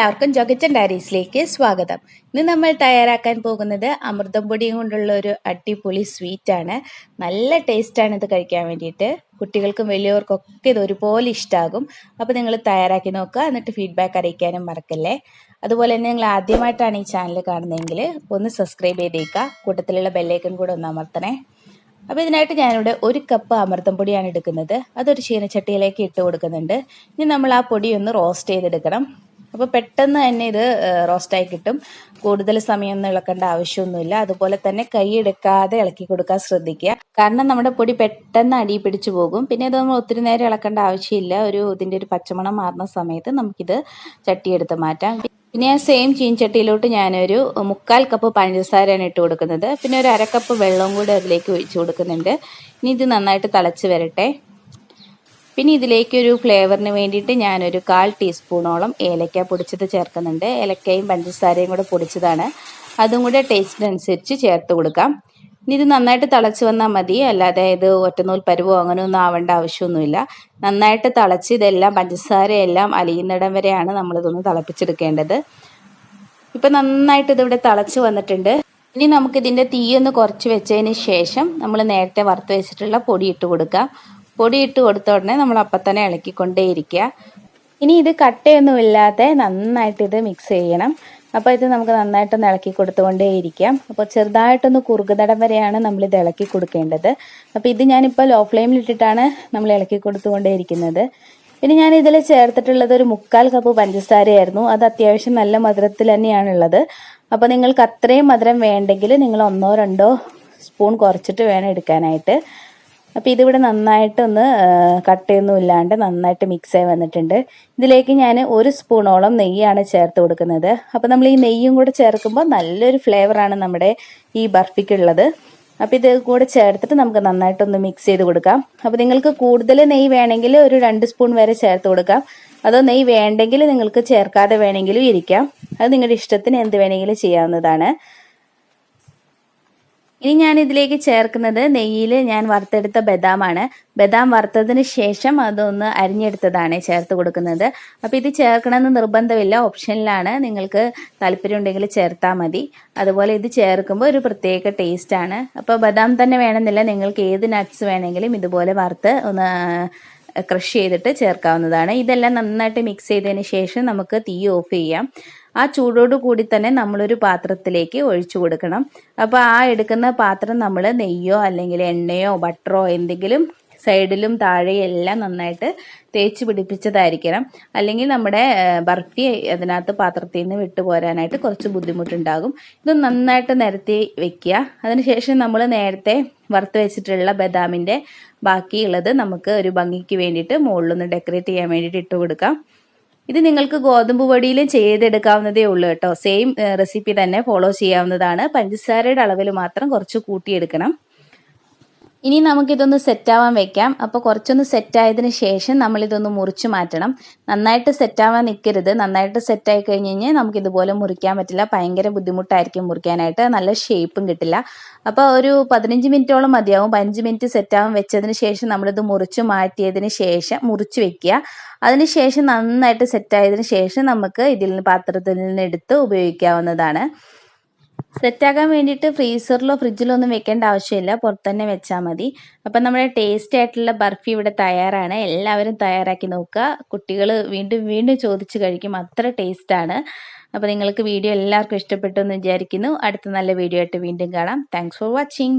എല്ലാവർക്കും ജോഗച്ചൻ ഡയറീസിലേക്ക് സ്വാഗതം. ഇന്ന് നമ്മൾ തയ്യാറാക്കാൻ പോകുന്നത് അമൃതം പൊടിയും കൊണ്ടുള്ള ഒരു അടിപൊളി സ്വീറ്റ് ആണ്. നല്ല ടേസ്റ്റാണ് ഇത് കഴിക്കാൻ വേണ്ടിയിട്ട്. കുട്ടികൾക്കും വലിയവർക്കൊക്കെ ഇത് ഒരുപോലെ ഇഷ്ടമാകും. അപ്പോൾ നിങ്ങൾ തയ്യാറാക്കി നോക്കുക, എന്നിട്ട് ഫീഡ്ബാക്ക് അറിയിക്കാനും മറക്കല്ലേ. അതുപോലെ തന്നെ നിങ്ങൾ ആദ്യമായിട്ടാണ് ഈ ചാനൽ കാണുന്നതെങ്കിൽ ഒന്ന് സബ്സ്ക്രൈബ് ചെയ്തേക്കുക, കൂട്ടത്തിലുള്ള ബെല്ലൈക്കൺ കൂടെ ഒന്ന് അമർത്തണേ. അപ്പോൾ ഇതിനായിട്ട് ഞാനിവിടെ 1 കപ്പ് അമൃതം പൊടിയാണ് എടുക്കുന്നത്. അതൊരു ചീനച്ചട്ടിയിലേക്ക് ഇട്ട് കൊടുക്കുന്നുണ്ട്. ഇനി നമ്മൾ ആ പൊടി ഒന്ന് റോസ്റ്റ് ചെയ്തെടുക്കണം. അപ്പോൾ പെട്ടെന്ന് തന്നെ ഇത് റോസ്റ്റായി കിട്ടും. കൂടുതൽ സമയമൊന്നും ഇളക്കേണ്ട ആവശ്യമൊന്നുമില്ല. അതുപോലെ തന്നെ കൈ എടുക്കാതെ ഇളക്കി കൊടുക്കാൻ ശ്രദ്ധിക്കുക, കാരണം നമ്മുടെ പൊടി പെട്ടെന്ന് അടി പിടിച്ചു പോകും. പിന്നെ ഇത് നമ്മൾ ഒത്തിരി നേരം ഇളക്കേണ്ട ആവശ്യമില്ല. ഇതിൻ്റെ ഒരു പച്ചമണം മാറുന്ന സമയത്ത് നമുക്കിത് ചട്ടിയെടുത്ത് മാറ്റാം. പിന്നെ ആ സെയിം ചീൻചട്ടിയിലോട്ട് ഞാനൊരു 3/4 കപ്പ് പഞ്ചസാരയാണ് ഇട്ട് കൊടുക്കുന്നത്. പിന്നെ ഒരു 1/2 കപ്പ് വെള്ളവും കൂടി അതിലേക്ക് ഒഴിച്ചു കൊടുക്കുന്നുണ്ട്. ഇനി ഇത് നന്നായിട്ട് തിളച്ച് വരട്ടെ. പിന്നെ ഇതിലേക്ക് ഒരു ഫ്ലേവറിന് വേണ്ടിയിട്ട് ഞാനൊരു 1/4 ടീസ്പൂണോളം ഏലക്ക പൊടിച്ചത് ചേർക്കുന്നുണ്ട്. ഏലക്കയും പഞ്ചസാരയും കൂടെ പൊടിച്ചതാണ്. അതും കൂടെ ടേസ്റ്റിനനുസരിച്ച് ചേർത്ത് കൊടുക്കാം. ഇനി ഇത് നന്നായിട്ട് തിളച്ച് വന്നാൽ മതി, അല്ലാതെ ഇത് ഒറ്റനൂൽ പരുവോ അങ്ങനെയൊന്നും ആവേണ്ട ആവശ്യമൊന്നുമില്ല. നന്നായിട്ട് തിളച്ച് ഇതെല്ലാം പഞ്ചസാരയെല്ലാം അലിയുന്നിടം വരെയാണ് നമ്മളിതൊന്ന് തിളപ്പിച്ചെടുക്കേണ്ടത്. ഇപ്പം നന്നായിട്ട് ഇതിവിടെ തിളച്ച് വന്നിട്ടുണ്ട്. ഇനി നമുക്കിതിൻ്റെ തീയൊന്ന് കുറച്ച് വെച്ചതിന് ശേഷം നമ്മൾ നേരത്തെ വറുത്ത് വെച്ചിട്ടുള്ള പൊടി ഇട്ട് കൊടുക്കാം. പൊടി ഇട്ട് കൊടുത്ത ഉടനെ നമ്മൾ അപ്പം തന്നെ ഇളക്കിക്കൊണ്ടേയിരിക്കുക. ഇനി ഇത് കട്ടയൊന്നുമില്ലാതെ നന്നായിട്ട് ഇത് മിക്സ് ചെയ്യണം. അപ്പോൾ ഇത് നമുക്ക് നന്നായിട്ടൊന്ന് ഇളക്കി കൊടുത്തുകൊണ്ടേയിരിക്കാം. അപ്പോൾ ചെറുതായിട്ടൊന്ന് കുറുകുന്നിടം വരെയാണ് നമ്മളിത് ഇളക്കി കൊടുക്കേണ്ടത്. അപ്പോൾ ഇത് ഞാനിപ്പോൾ ലോ ഫ്ലെയിമിലിട്ടിട്ടാണ് നമ്മൾ ഇളക്കി കൊടുത്തുകൊണ്ടേയിരിക്കുന്നത്. പിന്നെ ഞാൻ ഇതിൽ ചേർത്തിട്ടുള്ളത് ഒരു 3/4 കപ്പ് പഞ്ചസാരയായിരുന്നു. അത് അത്യാവശ്യം നല്ല മധുരത്തിൽ തന്നെയാണുള്ളത്. അപ്പോൾ നിങ്ങൾക്ക് അത്രയും മധുരം വേണ്ടെങ്കിൽ നിങ്ങൾ 1-2 സ്പൂൺ കുറച്ചിട്ട് വേണം എടുക്കാനായിട്ട്. അപ്പോൾ ഇതിവിടെ നന്നായിട്ടൊന്ന് കട്ടയൊന്നും ഇല്ലാണ്ട് നന്നായിട്ട് മിക്സായി വന്നിട്ടുണ്ട്. ഇതിലേക്ക് ഞാൻ 1 സ്പൂണോളം നെയ്യാണ് ചേർത്ത് കൊടുക്കുന്നത്. അപ്പോൾ നമ്മൾ ഈ നെയ്യും കൂടെ ചേർക്കുമ്പോൾ നല്ലൊരു ഫ്ലേവറാണ് നമ്മുടെ ഈ ബർഫിക്കുള്ളത്. അപ്പോൾ ഇത് കൂടെ ചേർത്തിട്ട് നമുക്ക് നന്നായിട്ടൊന്ന് മിക്സ് ചെയ്ത് കൊടുക്കാം. അപ്പോൾ നിങ്ങൾക്ക് കൂടുതൽ നെയ്യ് വേണമെങ്കിൽ ഒരു 2 സ്പൂൺ വരെ ചേർത്ത് കൊടുക്കാം. അതോ നെയ്യ് വേണ്ടെങ്കിൽ നിങ്ങൾക്ക് ചേർക്കാതെ വേണമെങ്കിലും ഇരിക്കാം. അത് നിങ്ങളുടെ ഇഷ്ടത്തിന് എന്ത് വേണമെങ്കിലും ചെയ്യാവുന്നതാണ്. ഇനി ഞാൻ ഇതിലേക്ക് ചേർക്കുന്നത് നെയ്യിൽ ഞാൻ വറുത്തെടുത്ത ബദാമാണ്. ബദാം വറുത്തതിന് ശേഷം അതൊന്ന് അരിഞ്ഞെടുത്തതാണ് ചേർത്ത് കൊടുക്കുന്നത്. അപ്പോൾ ഇത് ചേർക്കണമെന്ന് നിർബന്ധമില്ല, ഓപ്ഷനിലാണ്. നിങ്ങൾക്ക് താല്പര്യം ഉണ്ടെങ്കിൽ ചേർത്താൽ മതി. അതുപോലെ ഇത് ചേർക്കുമ്പോൾ ഒരു പ്രത്യേക ടേസ്റ്റാണ്. അപ്പോൾ ബദാം തന്നെ വേണമെന്നില്ല, നിങ്ങൾക്ക് ഏത് നട്ട്സ് വേണമെങ്കിലും ഇതുപോലെ വറുത്ത് ഒന്ന് ക്രഷ് ചെയ്തിട്ട് ചേർക്കാവുന്നതാണ്. ഇതെല്ലാം നന്നായിട്ട് മിക്സ് ചെയ്തതിന് ശേഷം നമുക്ക് തീ ഓഫ് ചെയ്യാം. ആ ചൂടോട് കൂടി തന്നെ നമ്മളൊരു പാത്രത്തിലേക്ക് ഒഴിച്ചു കൊടുക്കണം. അപ്പോൾ ആ എടുക്കുന്ന പാത്രം നമ്മൾ നെയ്യോ അല്ലെങ്കിൽ എണ്ണയോ ബട്ടറോ എന്തെങ്കിലും സൈഡിലും താഴെയും എല്ലാം നന്നായിട്ട് തേച്ച് പിടിപ്പിച്ചതായിരിക്കണം. അല്ലെങ്കിൽ നമ്മുടെ ബർഫി അതിനകത്ത് പാത്രത്തിൽ നിന്ന് വിട്ടുപോരാനായിട്ട് കുറച്ച് ബുദ്ധിമുട്ടുണ്ടാകും. ഇത് നന്നായിട്ട് നിരത്തി വെക്കുക. അതിനുശേഷം നമ്മൾ നേരത്തെ വറുത്ത് വെച്ചിട്ടുള്ള ബദാമിൻ്റെ ബാക്കിയുള്ളത് നമുക്ക് ഒരു ഭംഗിക്ക് വേണ്ടിയിട്ട് മുകളിലൊന്ന് ഡെക്കറേറ്റ് ചെയ്യാൻ വേണ്ടിയിട്ട് ഇട്ട് കൊടുക്കാം. ഇത് നിങ്ങൾക്ക് ഗോതമ്പ് പൊടിയിലും ചെയ്തെടുക്കാവുന്നതേ ഉള്ളൂ കേട്ടോ. സെയിം റെസിപ്പി തന്നെ ഫോളോ ചെയ്യാവുന്നതാണ്. പഞ്ചസാരയുടെ അളവിൽ മാത്രം കുറച്ച് കൂട്ടിയെടുക്കണം. ഇനി നമുക്കിതൊന്ന് സെറ്റാവാൻ വെക്കാം. അപ്പോൾ കുറച്ചൊന്ന് സെറ്റായതിന് ശേഷം നമ്മളിതൊന്ന് മുറിച്ച് മാറ്റണം. നന്നായിട്ട് സെറ്റാവാൻ നിൽക്കരുത്. നന്നായിട്ട് സെറ്റായി കഴിഞ്ഞ് കഴിഞ്ഞാൽ നമുക്കിതുപോലെ മുറിക്കാൻ പറ്റില്ല. ഭയങ്കര ബുദ്ധിമുട്ടായിരിക്കും മുറിക്കാനായിട്ട്, നല്ല ഷേപ്പും കിട്ടില്ല. അപ്പോൾ ഒരു 15 മിനിറ്റോളം മതിയാവും. 15 മിനിറ്റ് സെറ്റാവാൻ വെച്ചതിന് ശേഷം നമ്മളിത് മുറിച്ച് മാറ്റിയതിന് ശേഷം മുറിച്ച് വെക്കുക. അതിനുശേഷം നന്നായിട്ട് സെറ്റായതിന് ശേഷം നമുക്ക് പാത്രത്തിൽ നിന്ന് എടുത്ത് ഉപയോഗിക്കാവുന്നതാണ്. സെറ്റാക്കാൻ വേണ്ടിയിട്ട് ഫ്രീസറിലോ ഫ്രിഡ്ജിലോ ഒന്നും വെക്കേണ്ട ആവശ്യമില്ല, പുറത്ത് തന്നെ വെച്ചാൽ മതി. അപ്പം നമ്മുടെ ടേസ്റ്റി ആയിട്ടുള്ള ബർഫി ഇവിടെ തയ്യാറാണ്. എല്ലാവരും തയ്യാറാക്കി നോക്കുക. കുട്ടികൾ വീണ്ടും വീണ്ടും ചോദിച്ച് കഴിക്കും, അത്ര ടേസ്റ്റാണ്. അപ്പോൾ നിങ്ങൾക്ക് വീഡിയോ എല്ലാവർക്കും ഇഷ്ടപ്പെട്ടു എന്ന് വിചാരിക്കുന്നു. അടുത്ത നല്ല വീഡിയോ ആയിട്ട് വീണ്ടും കാണാം. Thanks for watching.